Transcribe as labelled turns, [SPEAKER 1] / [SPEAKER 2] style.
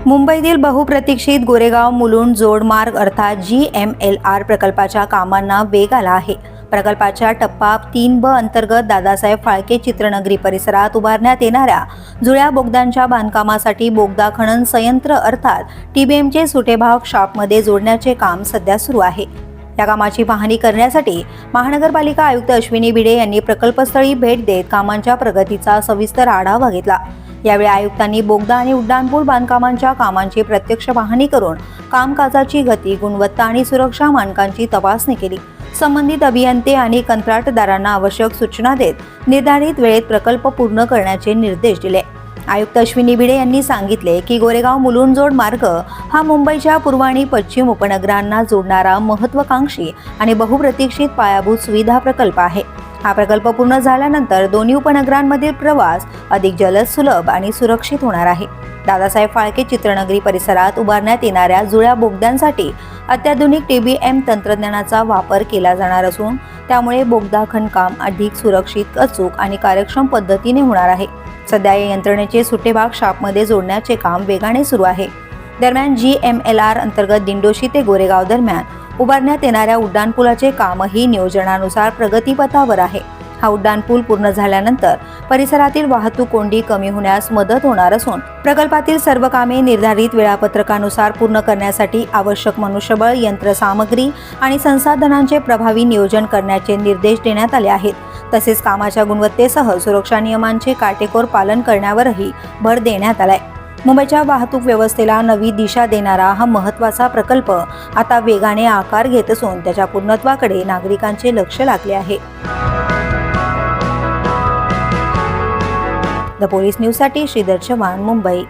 [SPEAKER 1] मुंबईतील बहुप्रतीक्षित गोरेगाव मुलुंड जोडमार्ग अर्थात GMLR प्रकल्पाच्या कामांना वेग आला आहे। प्रकल्पाच्या टप्पा 3B अंतर्गत दादासाहेब फाळके चित्रनगरी परिसरात उभारण्यात येणाऱ्या जुळ्या बोगद्यांच्या बांधकामासाठी बोगदा खनन संयंत्र अर्थात TBMचे सुटे भाग शाफ्टमध्ये जोडण्याचे काम सध्या सुरू आहे। या कामाची पाहणी करण्यासाठी महानगरपालिका आयुक्त अश्विनी भिडे यांनी प्रकल्पस्थळी भेट देत कामांच्या प्रगतीचा सविस्तर आढावा घेतला। यावेळी आयुक्तांनी बोगदा आणि उड्डाणपूल बांधकामांच्या कामांची प्रत्यक्ष पाहणी करून कामकाजाची गती, गुणवत्ता आणि सुरक्षा मानकांची तपासणी केली। संबंधित अभियंते आणि कंत्राटदारांना आवश्यक सूचना देत निर्धारित वेळेत प्रकल्प पूर्ण करण्याचे निर्देश दिले। आयुक्त अश्विनी भिडे यांनी सांगितले की गोरेगाव मुलुंड जोड मार्ग हा मुंबईच्या पूर्व आणि पश्चिम उपनगरांना जोडणारा महत्त्वाकांक्षी आणि बहुप्रतीक्षित पायाभूत सुविधा प्रकल्प आहे। हा प्रकल्प पूर्ण झाल्यानंतर दोन्ही उपनगरांमधील प्रवास अधिक जलद, सुलभ आणि सुरक्षित होणार आहे। दादासाहेब फाळके चित्रनगरी परिसरात उभारण्यात येणाऱ्या जुळ्या बोगद्यांसाठी अत्याधुनिक TBM तंत्रज्ञानाचा वापर केला जाणार असून त्यामुळे बोगदा खणकाम अधिक सुरक्षित, अचूक आणि कार्यक्षम पद्धतीने होणार आहे। सध्या या यंत्रणेचे सुटे भाग शाफ्टमध्ये जोडण्याचे काम वेगाने सुरू आहे। दरम्यान GMLR अंतर्गत दिंडोशी ते गोरेगाव दरम्यान उभारण्यात येणाऱ्या उड्डाणपुलाचे कामही नियोजनानुसार प्रगतीपथावर आहे। हा उड्डाणपूल पूर्ण झाल्यानंतर परिसरातील वाहतूक कोंडी कमी होण्यास मदत होणार असून प्रकल्पातील सर्व कामे निर्धारित वेळापत्रकानुसार पूर्ण करण्यासाठी आवश्यक मनुष्यबळ, यंत्रसामग्री आणि संसाधनांचे प्रभावी नियोजन करण्याचे निर्देश देण्यात आले आहेत। तसेच कामाच्या गुणवत्तेसह सुरक्षा नियमांचे काटेकोर पालन करण्यावरही भर देण्यात आलाय। मुंबईच्या वाहतूक व्यवस्थेला नवी दिशा देणारा हा महत्त्वाचा प्रकल्प आता वेगाने आकार घेत असून त्याच्या पूर्णत्वाकडे नागरिकांचे लक्ष लागले आहे। द पोलीस न्यूजसाठी श्रीधर चव्हाण, मुंबई।